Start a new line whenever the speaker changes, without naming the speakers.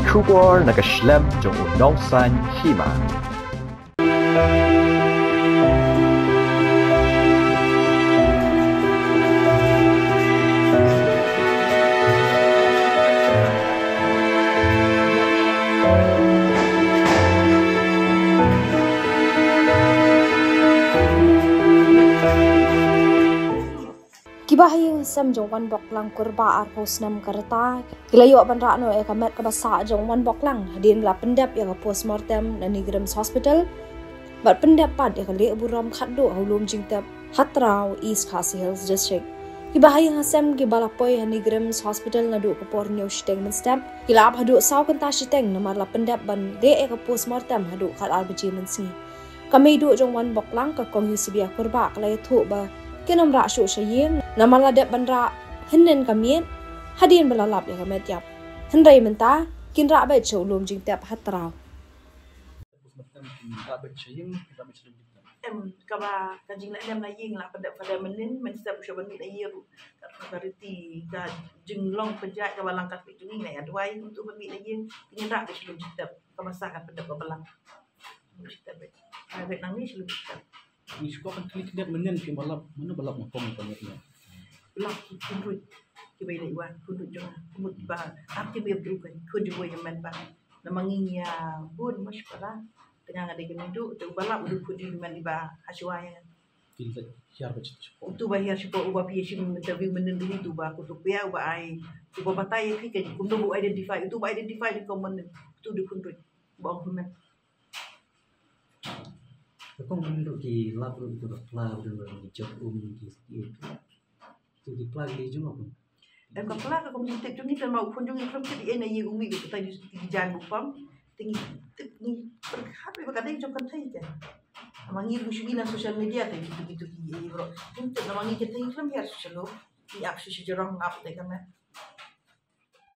Kubor nakaslem jong unongsan hima.
Kibahing sem jong wan bok lang kurba arpos nam karta kilayo bandra no kamet kabasa jong wan bok lang hadin la pendap ya postmortem na Nigrams Hospital bat pendap pad ya kali buram khaddo hulum jingtap Hatrau East Khasi Hills District. Kibahing sem gibalapoy Nigrams Hospital na du kapor new steng menstap kilap hadu saw kanta shiteng namar la pendap ban de ka postmortem hadu khat arbiji mensi kami du jong wan bok lang ka kong yusibia kurba kalay thu ba kinam ra shu shaying namala de bandra hinnen kamiet hadin belalap ya kamet yap hendrai menta kinra ba chulum jingtap hatrau
kaba kajing la dem na ying la pada menin men step shaban ni yeru kariti ka jinglong pejat ka balang kat ni na adwai untuk bami ying kinra ba chulum jingtap kaba sakat pada balang jingtap ba nang ni chulum jingtap
ni suka kan klik dia menen ke balap mana balap ngopong panetnya
balap kunut ke bai dai wan kunut jong kunut ba akti be bru kan kunut boy men ba namanginya bun mas para tengah ada gemindu tu balap udu kunut men ba haswaya
tidak siar bacit
tu ba hiar sipo uba PhD interview menen dili tu ba kutu pia uba ai tu ba batai ke kan kundu bu identify itu ba identify di common tu di kunut bang men
Kung menurut di lab itu lab dulu di job di itu di plug di juga pun.
Kalau plug aku mesti tu ni kan mau kunjungi film kita ini yang umi kita di jalan bupam tinggi berkat berkat itu kan saya je. Amangi lusubilan sosial media tu gitu gitu bro. Untuk amangi kita film ya sosial lo di akses jarang apa tak kan